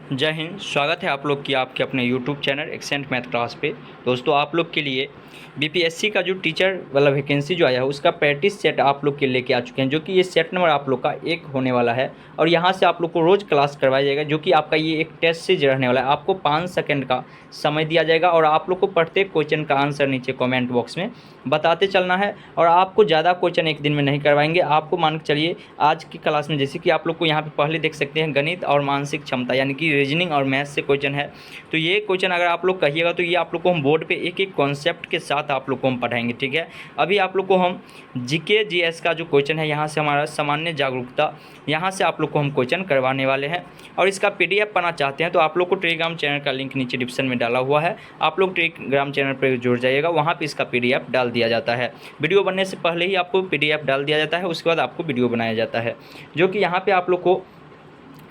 जय हिंद। स्वागत है आप लोग की आपके अपने YouTube channel accent math class पे। दोस्तों, आप लोग के लिए बीपीएससी का जो टीचर वाला वैकेंसी जो आया है उसका प्रैक्टिस सेट आप लोग के लेके आ चुके हैं, जो कि ये सेट नंबर आप लोग का 1 होने वाला है। और यहाँ से आप लोग को रोज़ क्लास करवाया जाएगा, जो कि आपका ये एक टेस्ट सीरीज रहने वाला है। आपको 5 सेकंड का समय दिया जाएगा और आप लोग को प्रत्येक क्वेश्चन का आंसर नीचे कॉमेंट बॉक्स में बताते चलना है। और आपको ज़्यादा क्वेश्चन एक दिन में नहीं करवाएंगे। आपको मान के चलिए आज की क्लास में जैसे कि आप लोग को यहाँ पे पहले देख सकते हैं गणित और मानसिक क्षमता यानी कि रीजनिंग और मैथ्स से क्वेश्चन है। तो ये क्वेश्चन अगर आप लोग कहिएगा तो ये आप लोग को हम बोर्ड पे एक एक कॉन्सेप्ट के साथ आप लोग को हम पढ़ाएंगे, ठीक है। अभी आप लोग को हम जीके जीएस का जो क्वेश्चन है यहाँ से हमारा सामान्य जागरूकता, यहाँ से आप लोग को हम क्वेश्चन करवाने वाले हैं। और इसका पीडीएफ पाना चाहते हैं तो आप लोग को टेलीग्राम चैनल का लिंक नीचे डिस्क्रिप्शन में डाला हुआ है। आप लोग टेलीग्राम चैनल पर जुड़ जाइएगा, वहाँ पर इसका पीडीएफ डाल दिया जाता है। वीडियो बनने से पहले ही आपको पीडीएफ डाल दिया जाता है, उसके बाद आपको वीडियो बनाया जाता है, जो कि यहाँ पे आप लोग को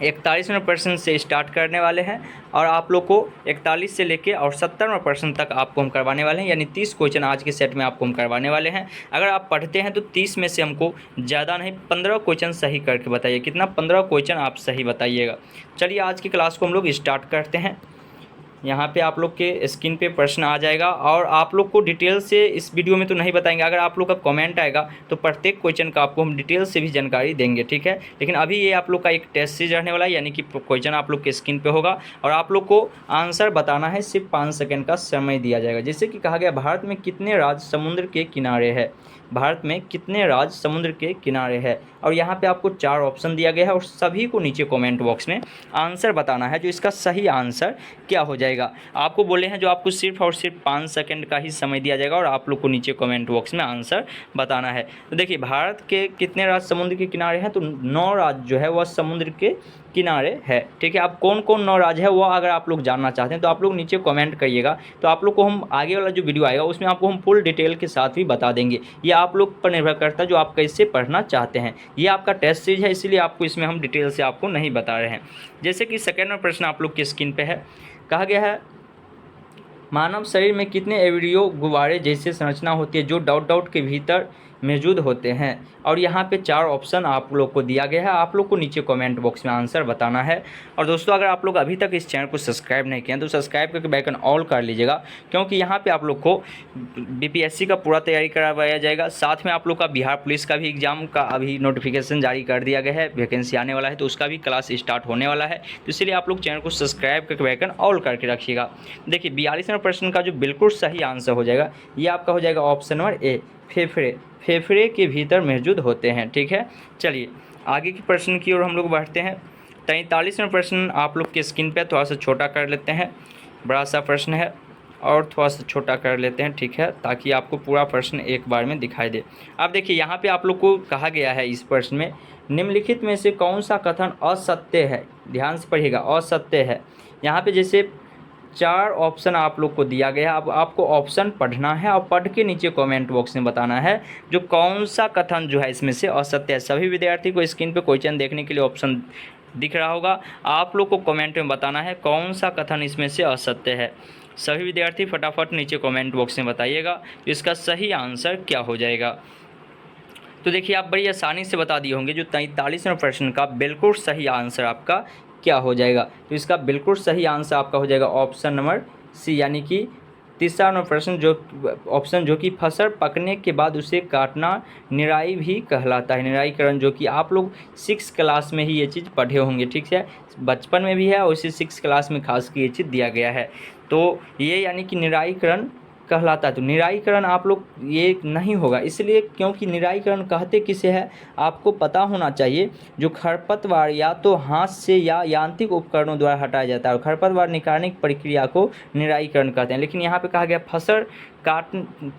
41% से स्टार्ट करने वाले हैं। और आप लोग को 41 से लेके और 70% तक आपको हम करवाने वाले हैं, यानी 30 क्वेश्चन आज के सेट में आपको हम करवाने वाले हैं। अगर आप पढ़ते हैं तो 30 में से हमको ज़्यादा नहीं 15 क्वेश्चन सही करके बताइए। कितना? 15 क्वेश्चन आप सही बताइएगा। चलिए आज की क्लास को हम लोग स्टार्ट करते हैं। यहाँ पे आप लोग के स्क्रीन पे प्रश्न आ जाएगा और आप लोग को डिटेल से इस वीडियो में तो नहीं बताएंगे। अगर आप लोग का कमेंट आएगा तो प्रत्येक क्वेश्चन का आपको हम डिटेल से भी जानकारी देंगे, ठीक है। लेकिन अभी ये आप लोग का एक टेस्ट सीरीज रहने वाला है, यानी कि क्वेश्चन आप लोग के स्क्रीन पे होगा और आप लोग को आंसर बताना है। सिर्फ 5 सेकेंड का समय दिया जाएगा। जैसे कि कहा गया, भारत में कितने राज्य समुद्र के किनारे है? भारत में कितने राज्य समुद्र के किनारे है? और यहाँ पे आपको 4 ऑप्शन दिया गया है और सभी को नीचे कमेंट बॉक्स में आंसर बताना है। जो इसका सही आंसर क्या हो जाएगा आपको बोले हैं, जो आपको सिर्फ और सिर्फ 5 सेकंड का ही समय दिया जाएगा और आप लोग को नीचे कमेंट बॉक्स में आंसर बताना है। तो देखिए, भारत के कितने राज्य समुद्र के किनारे हैं? तो 9 राज्य जो है वह समुद्र के किनारे है, ठीक है। अब कौन कौन 9 राज्य है वो अगर आप लोग जानना चाहते हैं तो आप लोग नीचे कमेंट करिएगा। तो आप लोग को हम आगे वाला जो वीडियो आएगा उसमें आपको हम फुल डिटेल के साथ भी बता देंगे। ये आप लोग पर निर्भर करता है जो आप कैसे पढ़ना चाहते हैं। ये आपका टेस्ट सीरीज है, इसीलिए आपको इसमें हम डिटेल से आपको नहीं बता रहे हैं। जैसे कि सेकेंड में प्रश्न आप लोग की स्क्रीन पे है, कहा गया है मानव शरीर में कितने एवरियो गुब्बारे जैसे संरचना होती है जो डॉट डॉट के भीतर मौजूद होते हैं? और यहाँ पे 4 ऑप्शन आप लोग को दिया गया है। आप लोग को नीचे कमेंट बॉक्स में आंसर बताना है। और दोस्तों, अगर आप लोग अभी तक इस चैनल को सब्सक्राइब नहीं किए हैं तो सब्सक्राइब करके बेल आइकन ऑल कर लीजिएगा, क्योंकि यहाँ पे आप लोग को बीपीएससी का पूरा तैयारी करवाया जाएगा। साथ में आप लोग का बिहार पुलिस का भी एग्जाम का अभी नोटिफिकेशन जारी कर दिया गया है, वैकेंसी आने वाला है तो उसका भी क्लास स्टार्ट होने वाला है। तो इसलिए आप लोग चैनल को सब्सक्राइब करके बेल आइकन ऑल करके रखिएगा। देखिए, 42वें प्रश्न का जो बिल्कुल सही आंसर हो जाएगा ये आपका हो जाएगा ऑप्शन नंबर ए, फेफड़े। फेफड़े के भीतर मौजूद होते हैं, ठीक है। चलिए आगे के प्रश्न की ओर हम लोग बढ़ते हैं। 43वें प्रश्न आप लोग के स्क्रीन पे थोड़ा सा छोटा कर लेते हैं। बड़ा सा प्रश्न है और थोड़ा सा छोटा कर लेते हैं, ठीक है, ताकि आपको पूरा प्रश्न एक बार में दिखाई दे। अब देखिए, यहाँ पे आप लोग को कहा गया है इस प्रश्न में, निम्नलिखित में से कौन सा कथन असत्य है? ध्यान से पढ़िएगा, असत्य है। यहाँ पे जैसे 4 ऑप्शन आप लोग को दिया गया है। अब आपको ऑप्शन पढ़ना है और पढ़ के नीचे कमेंट बॉक्स में बताना है जो कौन सा कथन जो है इसमें से असत्य है। सभी विद्यार्थी को स्क्रीन पे क्वेश्चन देखने के लिए ऑप्शन दिख रहा होगा। आप लोग को कमेंट में बताना है कौन सा कथन इसमें से असत्य है। सभी विद्यार्थी फटाफट नीचे कमेंट बॉक्स में बताइएगा तो इसका सही आंसर क्या हो जाएगा। तो देखिए, आप बड़ी आसानी से बता दिए होंगे जो 43वें प्रश्न का बिल्कुल सही आंसर आपका क्या हो जाएगा। तो इसका बिल्कुल सही आंसर आपका हो जाएगा ऑप्शन नंबर सी, यानी कि तीसरा नंबर प्रश्न जो कि फसल पकने के बाद उसे काटना निराई भी कहलाता है। निराईकरण, जो कि आप लोग 6 क्लास में ही ये चीज़ पढ़े होंगे, ठीक है। बचपन में भी है और इसी 6 क्लास में खास की ये चीज़ दिया गया है। तो ये यानी कि निराईकरण कहलाता है। तो निराईकरण आप लोग ये नहीं होगा, इसलिए क्योंकि निराईकरण कहते किसे है आपको पता होना चाहिए। जो खरपतवार या तो हाथ से या यांत्रिक उपकरणों द्वारा हटाया जाता है, और खरपतवार निकालने की प्रक्रिया को निराईकरण कहते हैं। लेकिन यहाँ पे कहा गया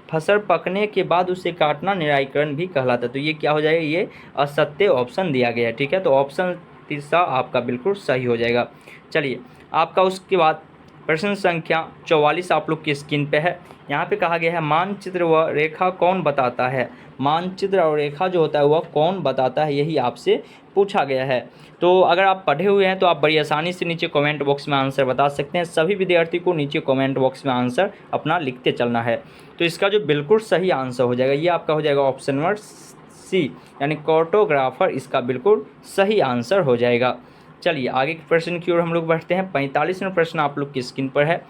फसल पकने के बाद उसे काटना निराईकरण भी कहलाता है। तो ये क्या हो जाएगा? ये असत्य ऑप्शन दिया गया है, ठीक है। तो ऑप्शन तीसरा आपका बिल्कुल सही हो जाएगा। चलिए आपका उसके बाद प्रश्न संख्या 44 आप लोग की स्क्रीन पे है। यहाँ पे कहा गया है मानचित्र व रेखा कौन बताता है? मानचित्र और रेखा जो होता है वह कौन बताता है, यही आपसे पूछा गया है। तो अगर आप पढ़े हुए हैं तो आप बड़ी आसानी से नीचे कमेंट बॉक्स में आंसर बता सकते हैं। सभी विद्यार्थी को नीचे कमेंट बॉक्स में आंसर अपना लिखते चलना है। तो इसका जो बिल्कुल सही आंसर हो जाएगा ये आपका हो जाएगा ऑप्शन नंबर सी, यानी कार्टोग्राफर इसका बिल्कुल सही आंसर हो जाएगा। चलिए आगे के प्रश्न की ओर हम लोग बढ़ते हैं। 45वां प्रश्न आप लोग की स्क्रीन पर है,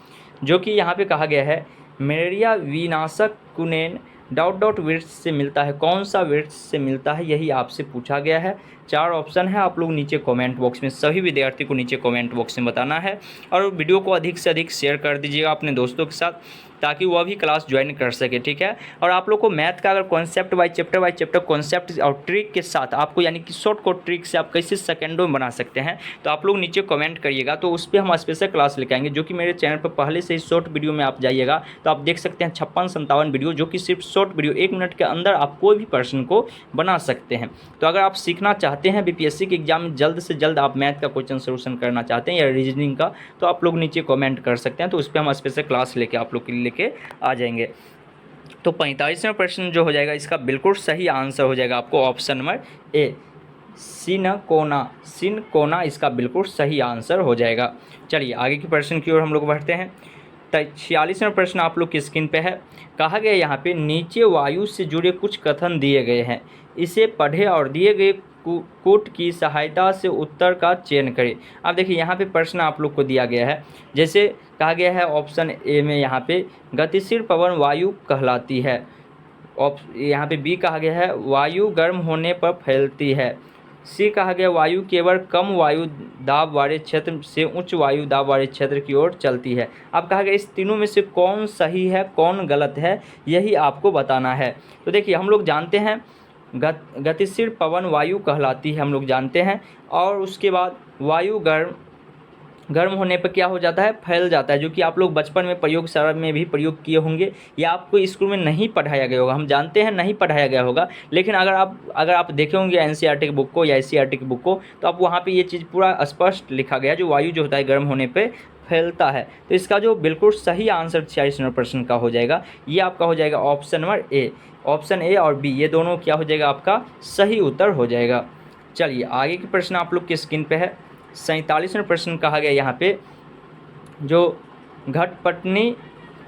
जो कि यहाँ पे कहा गया है मलेरिया विनाशक कुनेन डॉट डॉट वृक्ष से मिलता है, कौन सा वृक्ष से मिलता है, यही आपसे पूछा गया है। 4 ऑप्शन है, आप लोग नीचे कमेंट बॉक्स में, सभी विद्यार्थी को नीचे कमेंट बॉक्स में बताना है। और वीडियो को अधिक से अधिक शेयर कर दीजिएगा अपने दोस्तों के साथ, ताकि वह भी क्लास ज्वाइन कर सके, ठीक है। और आप लोग को मैथ का अगर कॉन्सेप्ट बाय चैप्टर कॉन्सेप्ट और ट्रिक के साथ आपको, यानी कि शॉर्ट कोड ट्रिक से आप कैसे सेकंडों में बना सकते हैं, तो आप लोग नीचे कमेंट करिएगा, तो उस पर हम स्पेशल क्लास लेके आएंगे। जो कि मेरे चैनल पर पहले से ही शॉर्ट वीडियो में आप जाइएगा तो आप देख सकते हैं 56-57 वीडियो, जो कि सिर्फ शॉर्ट वीडियो 1 मिनट के अंदर आप कोई भी प्रश्न को बना सकते हैं। तो अगर आप सीखना चाहते हैं बीपीएससी के एग्जाम में जल्द से जल्द आप मैथ का क्वेश्चन सोल्यूशन करना चाहते हैं या रीजनिंग का, तो आप लोग नीचे कमेंट कर सकते हैं, तो उस पर हम स्पेशल क्लास लेके आप लोग के लिए लेके आ जाएंगे। तो 45वां प्रश्न जो हो जाएगा, इसका बिल्कुल सही आंसर हो जाएगा आपको ऑप्शन नंबर ए, सिनकोना इसका बिल्कुल सही आंसर हो जाएगा। चलिए आगे के प्रश्न की ओर हम लोग बढ़ते हैं। 46वां प्रश्न आप लोग की स्क्रीन पे है। कहा गया यहाँ पे नीचे वायु से जुड़े कुछ कथन दिए गए हैं, इसे पढ़े और दिए गए कूट की सहायता से उत्तर का चयन करें। अब देखिए यहाँ पे प्रश्न आप लोग को दिया गया है, जैसे कहा गया है ऑप्शन ए में यहाँ पे गतिशील पवन वायु कहलाती है, यहाँ पे बी कहा गया है वायु गर्म होने पर फैलती है, सी कहा गया वायु केवल कम वायु दाब वाले क्षेत्र से उच्च वायु दाब वाले क्षेत्र की ओर चलती है। अब कहा गया इस तीनों में से कौन सही है कौन गलत है, यही आपको बताना है। तो देखिए हम लोग जानते हैं गतिशील पवन वायु कहलाती है, हम लोग जानते हैं, और उसके बाद वायु गर्म होने पर क्या हो जाता है, फैल जाता है, जो कि आप लोग बचपन में प्रयोगशाला में भी प्रयोग किए होंगे या आपको स्कूल में नहीं पढ़ाया गया होगा, हम जानते हैं नहीं पढ़ाया गया होगा, लेकिन अगर आप देखे होंगे एनसीईआरटी की बुक को या एससीईआरटी की बुक को, तो आप वहाँ पे ये चीज़ पूरा स्पष्ट लिखा गया, जो वायु जो होता है गर्म होने पर फैलता है। तो इसका जो बिल्कुल सही आंसर 46 नंबर प्रश्न का हो जाएगा, ये आपका हो जाएगा option number A. Option A और बी ये दोनों क्या हो जाएगा, आपका सही उत्तर हो जाएगा। चलिए आगे के प्रश्न आप लोग की स्क्रीन पे है। 47वां प्रश्न कहा गया यहाँ पे जो घटपटनी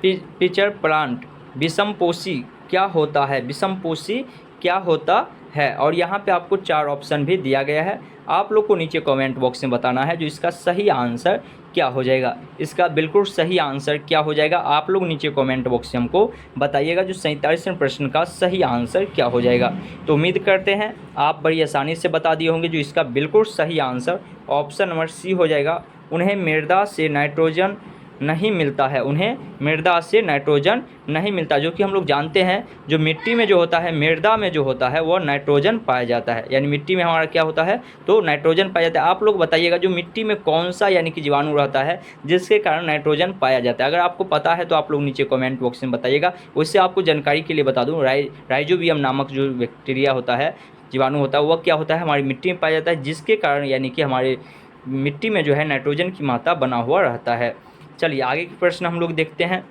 पिचर प्लांट विषमपोषी क्या होता है, विषमपोषी क्या होता है, और यहाँ पे आपको 4 ऑप्शन भी दिया गया है, आप लोग को नीचे कमेंट बॉक्स में बताना है जो इसका सही आंसर क्या हो जाएगा। इसका बिल्कुल सही आंसर क्या हो जाएगा, आप लोग नीचे कमेंट बॉक्स में हमको बताइएगा जो 47वें प्रश्न का सही आंसर क्या हो जाएगा। तो उम्मीद करते हैं आप बड़ी आसानी से बता दिए होंगे, जो इसका बिल्कुल सही आंसर ऑप्शन नंबर सी हो जाएगा। उन्हें मृदा से नाइट्रोजन नहीं मिलता है, उन्हें मृदा से नाइट्रोजन नहीं मिलता, जो कि हम लोग जानते हैं जो मिट्टी में जो होता है, मृदा में जो होता है वो नाइट्रोजन पाया जाता है, यानी मिट्टी में हमारा क्या होता है, तो नाइट्रोजन पाया जाता है। आप लोग बताइएगा जो मिट्टी में कौन सा यानी कि जीवाणु रहता है जिसके कारण नाइट्रोजन पाया जाता है। अगर आपको पता है तो आप लोग नीचे कमेंट बॉक्स में बताइएगा। उससे आपको जानकारी के लिए बता दूँ, राइजोबियम नामक जो बैक्टीरिया होता है, जीवाणु होता है, वह क्या होता है हमारी मिट्टी में पाया जाता है, जिसके कारण यानी कि हमारे मिट्टी में जो है नाइट्रोजन की मात्रा बना हुआ रहता है। चलिए आगे के प्रश्न हम लोग देखते हैं।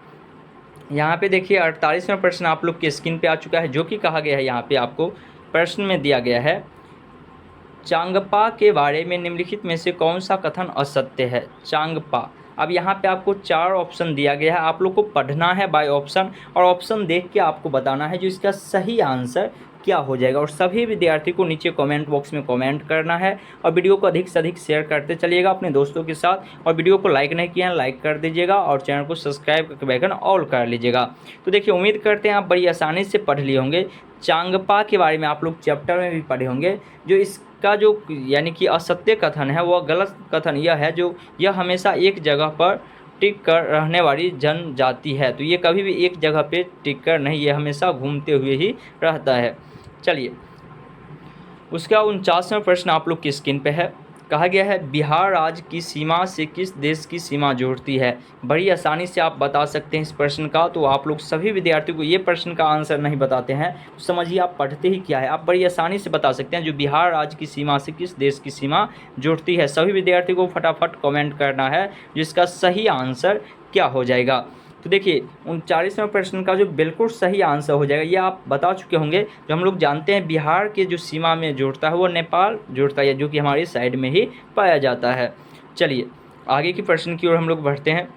यहाँ पे देखिए 48वां प्रश्न आप लोग की स्क्रीन पे आ चुका है, जो कि कहा गया है यहाँ पे आपको प्रश्न में दिया गया है चांगपा के बारे में निम्नलिखित में से कौन सा कथन असत्य है। चांगपा, अब यहाँ पे आपको 4 ऑप्शन दिया गया है, आप लोग को पढ़ना है बाय ऑप्शन, और ऑप्शन देख के आपको बताना है जो इसका सही आंसर क्या हो जाएगा। और सभी विद्यार्थी को नीचे कमेंट बॉक्स में कमेंट करना है, और वीडियो को अधिक से अधिक शेयर करते चलिएगा अपने दोस्तों के साथ, और वीडियो को लाइक नहीं किया है लाइक कर दीजिएगा, और चैनल को सब्सक्राइब करके बेल आइकन ऑल कर लीजिएगा। तो देखिए उम्मीद करते हैं आप बड़ी आसानी से पढ़ लिए होंगे। चांगपा के बारे में आप लोग चैप्टर में भी पढ़े होंगे। जो इसका जो यानी कि असत्य कथन है, वह गलत कथन यह है जो यह हमेशा एक जगह पर टिक कर रहने वाली जनजाति है। तो ये कभी भी एक जगह पे टिक कर नहीं, ये हमेशा घूमते हुए ही रहता है। चलिए उसका 49वां प्रश्न आप लोग की स्क्रीन पे है। कहा गया है बिहार राज्य की सीमा से किस देश की सीमा जुड़ती है। बड़ी आसानी से आप बता सकते हैं इस प्रश्न का। तो आप लोग सभी विद्यार्थियों को ये प्रश्न का आंसर नहीं बताते हैं तो समझिए आप पढ़ते ही क्या है। आप बड़ी आसानी से बता सकते हैं जो बिहार राज्य की सीमा से किस देश की सीमा जुड़ती है। सभी विद्यार्थियों को फटाफट कमेंट करना है जिसका सही आंसर क्या हो जाएगा। तो देखिए 39वां प्रश्न का जो बिल्कुल सही आंसर हो जाएगा, ये आप बता चुके होंगे। जो हम लोग जानते हैं बिहार के जो सीमा में जुड़ता है वो नेपाल जुड़ता है, जो कि हमारी साइड में ही पाया जाता है। चलिए आगे की प्रश्न की ओर हम लोग बढ़ते हैं।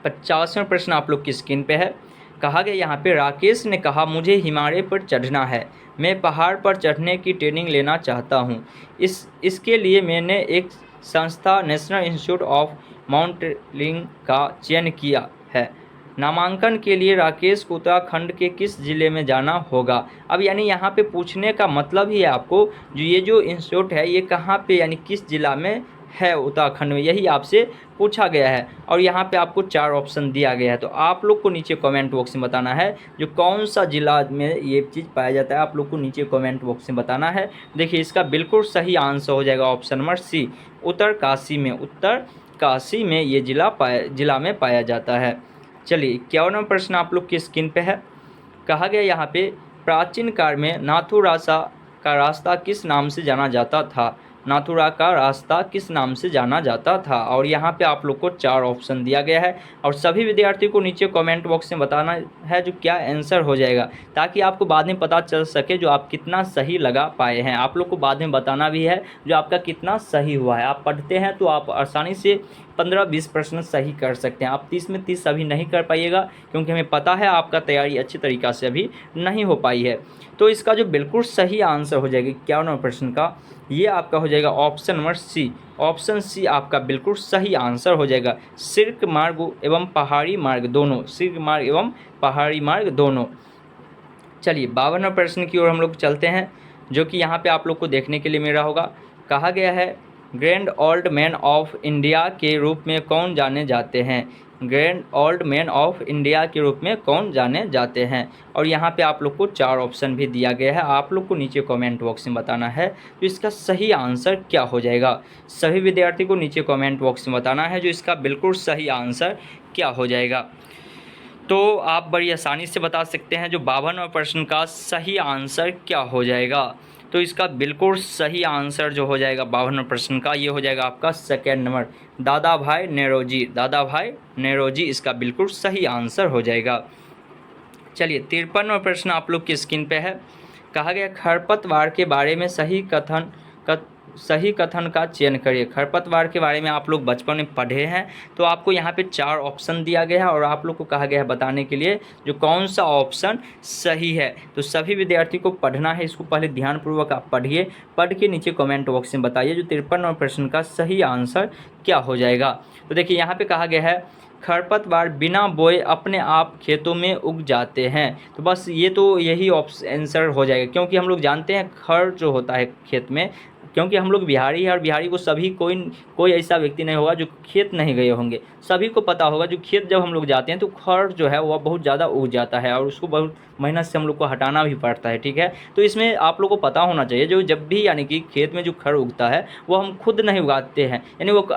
50वां प्रश्न आप लोग की स्क्रीन पे है। कहा गया यहाँ पे राकेश ने कहा मुझे हिमालय पर चढ़ना है, मैं पहाड़ पर चढ़ने की ट्रेनिंग लेना चाहता हूँ। इसके लिए मैंने एक संस्था नेशनल इंस्टीट्यूट ऑफ माउंटेनियरिंग का चयन किया है? नामांकन के लिए राकेश को उत्तराखंड के किस जिले में जाना होगा? अब यानी यहाँ पे पूछने का मतलब ही है आपको, जो ये जो इंस्टीट्यूट है ये कहाँ पे यानी किस जिला में है उत्तराखंड में, यही आपसे पूछा गया है। और यहाँ पे आपको 4 ऑप्शन दिया गया है, तो आप लोग को नीचे कमेंट बॉक्स में बताना है जो कौन सा जिला में ये चीज़ पाया जाता है, आप लोग को नीचे कमेंट बॉक्स में बताना है। देखिए इसका बिल्कुल सही आंसर हो जाएगा ऑप्शन नंबर सी, उत्तरकाशी में। उत्तरकाशी में ये जिला में पाया जाता है। चलिए 51वां प्रश्न आप लोग की स्क्रीन पे है। कहा गया यहाँ पे प्राचीन काल में नाथुरासा का रास्ता किस नाम से जाना जाता था? नाथुरा का रास्ता किस नाम से जाना जाता था? और यहाँ पे आप लोग को 4 ऑप्शन दिया गया है और सभी विद्यार्थियों को नीचे कमेंट बॉक्स में बताना है जो क्या आंसर हो जाएगा, ताकि आपको बाद में पता चल सके जो आप कितना सही लगा पाए हैं। आप लोग को बाद में बताना भी है जो आपका कितना सही हुआ है। आप पढ़ते हैं तो आप आसानी से 15-20 प्रश्न सही कर सकते हैं। आप 30 में 30 अभी नहीं कर पाइएगा, क्योंकि हमें पता है आपका तैयारी अच्छी तरीक़ा से अभी नहीं हो पाई है। तो इसका जो बिल्कुल सही आंसर हो जाएगा 51वां प्रश्न का, ये आपका हो जाएगा option number C. Option C आपका बिल्कुल सही आंसर हो जाएगा, सिल्क मार्ग एवं पहाड़ी मार्ग दोनों, सिल्क मार्ग एवं पहाड़ी मार्ग दोनों। चलिए 52वां प्रश्न की ओर हम लोग चलते हैं, जो कि यहाँ पे आप लोग को देखने के लिए मिल रहा होगा। कहा गया है grand old man of India के रूप में कौन जाने जाते हैं? Grand old man of India के रूप में कौन जाने जाते हैं? और यहाँ पे आप लोग को 4 ऑप्शन भी दिया गया है, आप लोग को नीचे कमेंट बॉक्स में बताना है तो इसका सही आंसर क्या हो जाएगा। सभी विद्यार्थी को नीचे कमेंट बॉक्स में बताना है जो इसका बिल्कुल सही आंसर क्या हो जाएगा। तो आप बड़ी आसानी से बता सकते हैं जो 52वां प्रश्न का सही आंसर क्या हो जाएगा। तो इसका बिल्कुल सही आंसर जो हो जाएगा 52वां प्रश्न का, ये हो जाएगा आपका सेकेंड नंबर, दादा भाई नेरोजी। दादा भाई नेरोजी इसका बिल्कुल सही आंसर हो जाएगा। चलिए 53वां प्रश्न आप लोग की स्क्रीन पे है। कहा गया खरपतवार के बारे में सही कथन का चयन करिए। खरपतवार के बारे में आप लोग बचपन में पढ़े हैं, तो आपको यहाँ पे 4 ऑप्शन दिया गया है और आप लोग को कहा गया है बताने के लिए जो कौन सा ऑप्शन सही है। तो सभी विद्यार्थी को पढ़ना है, इसको पहले ध्यानपूर्वक आप पढ़िए, पढ़ के नीचे कमेंट बॉक्स में बताइए जो 53वां प्रश्न का सही आंसर क्या हो जाएगा। तो देखिए यहाँ पे कहा गया है खरपतवार बिना बोए अपने आप खेतों में उग जाते हैं। तो बस ये तो यही आंसर हो जाएगा, क्योंकि हम लोग जानते हैं खर जो होता है खेत में, क्योंकि हम लोग बिहारी हैं और बिहारी को सभी कोई ऐसा व्यक्ति नहीं होगा जो खेत नहीं गए होंगे। सभी को पता होगा जो खेत जब हम लोग जाते हैं तो खर जो है वह बहुत ज़्यादा उग जाता है और उसको बहुत मेहनत से हम लोग को हटाना भी पड़ता है, ठीक है। तो इसमें आप लोग को पता होना चाहिए जो जब भी यानी कि खेत में जो खर उगता है वो हम खुद नहीं उगाते हैं, यानी वो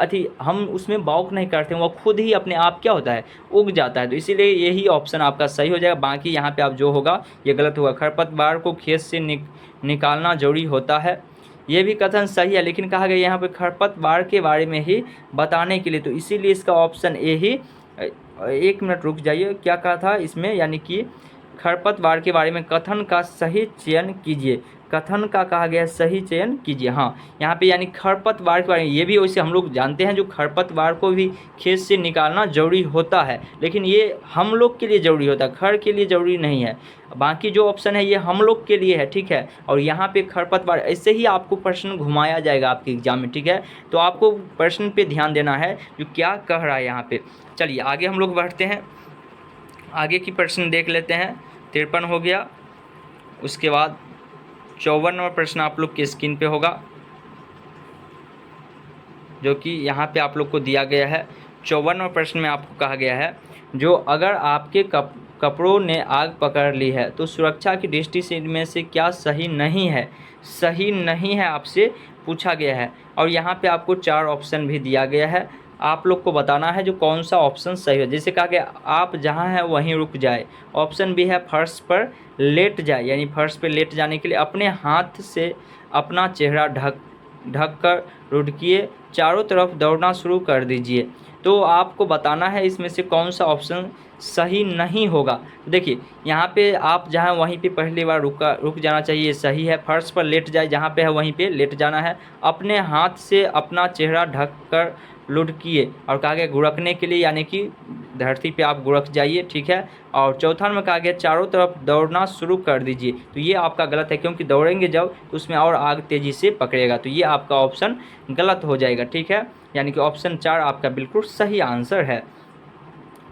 हम उसमें बाउक नहीं करते हैं, वो खुद ही अपने आप क्या होता है उग जाता है। तो इसीलिए यही ऑप्शन आपका सही हो जाएगा। बाकी यहाँ पर आप जो होगा ये गलत होगा। खरपतवार को खेत से निकालना जरूरी होता है, ये भी कथन सही है, लेकिन कहा गया यहाँ पे खरपतवार के बारे में ही बताने के लिए, तो इसीलिए इसका ऑप्शन ए ही। 1 मिनट रुक जाइए, क्या कहा था इसमें, यानी कि खरपतवार के बारे में कथन का सही चयन कीजिए। कथन का कहा गया सही चयन कीजिए। हाँ, यहाँ पे यानी खरपतवार के बारे में, ये भी वैसे हम लोग जानते हैं जो खरपतवार को भी खेत से निकालना ज़रूरी होता है, लेकिन ये हम लोग के लिए ज़रूरी होता है, खर के लिए ज़रूरी नहीं है। बाकी जो ऑप्शन है ये हम लोग के लिए है, ठीक है। और यहाँ पे खरपतवार ऐसे ही आपको प्रश्न घुमाया जाएगा आपके एग्जाम में, ठीक है। तो आपको प्रश्न पे ध्यान देना है जो क्या कह रहा है यहाँ पे। चलिए आगे हम लोग बढ़ते हैं, आगे की प्रश्न देख लेते हैं। 53 हो गया, उसके बाद 54वां प्रश्न आप लोग की स्क्रीन पे होगा, जो कि यहाँ पे आप लोग को दिया गया है। 54वां प्रश्न में आपको कहा गया है जो अगर आपके कपड़ों ने आग पकड़ ली है तो सुरक्षा की दृष्टि से इनमें से क्या सही नहीं है? सही नहीं है आपसे पूछा गया है और यहाँ पे आपको 4 ऑप्शन भी दिया गया है, आप लोग को बताना है जो कौन सा ऑप्शन सही है। जैसे कहा गया आप जहाँ हैं वहीं रुक जाए। ऑप्शन बी है फर्श पर लेट जाए, यानी फर्श पर लेट जाने के लिए अपने हाथ से अपना चेहरा ढक कर रुकिए, चारों तरफ दौड़ना शुरू कर दीजिए। तो आपको बताना है इसमें से कौन सा ऑप्शन सही नहीं होगा। देखिए यहाँ पे आप जहाँ वहीं पे पहली बार रुक जाना चाहिए, सही है। फर्श पर लेट जाए, जहाँ पे है वहीं पे लेट जाना है। अपने हाथ से अपना चेहरा ढक कर लुढ़किए, और कहा गया गुड़कने के लिए यानी कि धरती पे आप गुड़क जाइए, ठीक है। और चौथा नंबर कहा गया चारों तरफ दौड़ना शुरू कर दीजिए, तो ये आपका गलत है, क्योंकि दौड़ेंगे जब तो उसमें और आग तेज़ी से पकड़ेगा, तो ये आपका ऑप्शन गलत हो जाएगा, ठीक है। यानी कि ऑप्शन 4 आपका बिल्कुल सही आंसर है।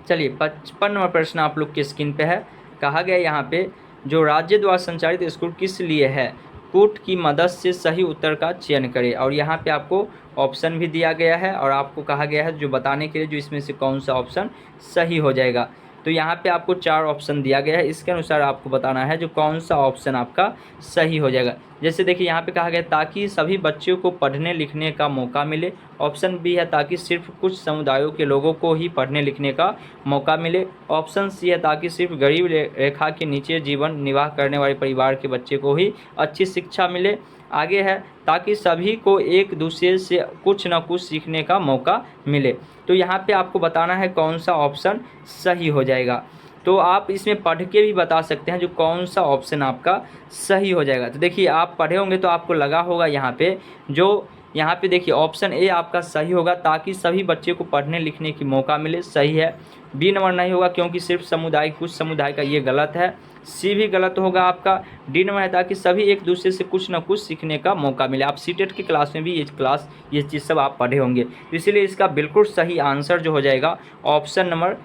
चलिए 55 नंबर प्रश्न आप लोग की स्क्रीन पे है। कहा गया यहाँ पे जो राज्य द्वारा संचालित स्कूल किस लिए है, कूट की मदद से सही उत्तर का चयन करें। और यहाँ पे आपको ऑप्शन भी दिया गया है और आपको कहा गया है जो बताने के लिए जो इसमें से कौन सा ऑप्शन सही हो जाएगा। तो यहाँ पे आपको 4 ऑप्शन दिया गया है, इसके अनुसार आपको बताना है जो कौन सा ऑप्शन आपका सही हो जाएगा। जैसे देखिए यहाँ पे कहा गया ताकि सभी बच्चों को पढ़ने लिखने का मौका मिले। ऑप्शन बी है ताकि सिर्फ कुछ समुदायों के लोगों को ही पढ़ने लिखने का मौका मिले। ऑप्शन सी है ताकि सिर्फ गरीब रेखा के नीचे जीवन निर्वाह करने वाले परिवार के बच्चे को ही अच्छी शिक्षा मिले। आगे है ताकि सभी को एक दूसरे से कुछ न कुछ सीखने का मौका मिले। तो यहाँ पे आपको बताना है कौन सा ऑप्शन सही हो जाएगा। तो आप इसमें पढ़ के भी बता सकते हैं जो कौन सा ऑप्शन आपका सही हो जाएगा। तो देखिए आप पढ़े होंगे तो आपको लगा होगा यहाँ पे देखिए ऑप्शन ए आपका सही होगा, ताकि सभी बच्चे को पढ़ने लिखने की मौका मिले, सही है। बी नंबर नहीं होगा क्योंकि सिर्फ समुदाय कुछ समुदाय का, ये गलत है। सी भी गलत होगा आपका। डी नंबर है ताकि सभी एक दूसरे से कुछ ना कुछ सीखने का मौका मिले। आप सीटेट की क्लास में भी ये चीज़ सब आप पढ़े होंगे, तो इसीलिए इसका बिल्कुल सही आंसर जो हो जाएगा ऑप्शन नंबर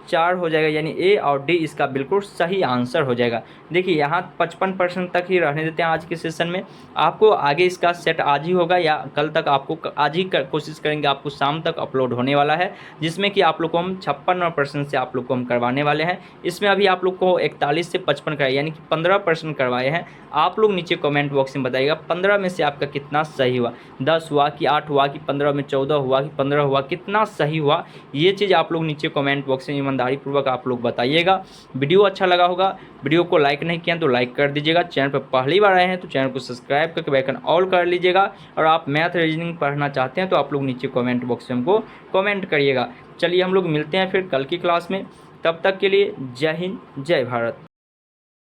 4 हो जाएगा, यानी ए और डी इसका बिल्कुल सही आंसर हो जाएगा। देखिए यहाँ 55% तक ही रहने देते हैं आज के सेशन में। आपको आगे इसका सेट आज ही होगा या कल तक, आपको आज ही कोशिश करेंगे, आपको शाम तक अपलोड होने वाला है, जिसमें कि आप लोग को हम 56% से आप लोग को हम करवाने वाले हैं। इसमें अभी आप लोग को 41 से 55 कराए, यानी कि 15% करवाए हैं। आप लोग नीचे कमेंट बॉक्स में बताइएगा 15 में से आपका कितना सही हुआ, 10 हुआ कि 8 हुआ कि 15 में 14 हुआ कि 15 हुआ, कितना सही हुआ, ये चीज़ आप लोग नीचे कमेंट बॉक्स में ईमानदारी पूर्वक आप लोग बताइएगा। वीडियो अच्छा लगा होगा, वीडियो को लाइक नहीं किया तो लाइक कर दीजिएगा। चैनल पर पहली बार आए हैं तो चैनल को सब्सक्राइब करके बेल आइकन ऑल कर लीजिएगा। और आप मैथ रीजनिंग पढ़ना चाहते हैं तो आप लोग नीचे कमेंट बॉक्स में हमको कमेंट करिएगा। चलिए हम लोग मिलते हैं फिर कल की क्लास में, तब तक के लिए जय हिंद जय भारत।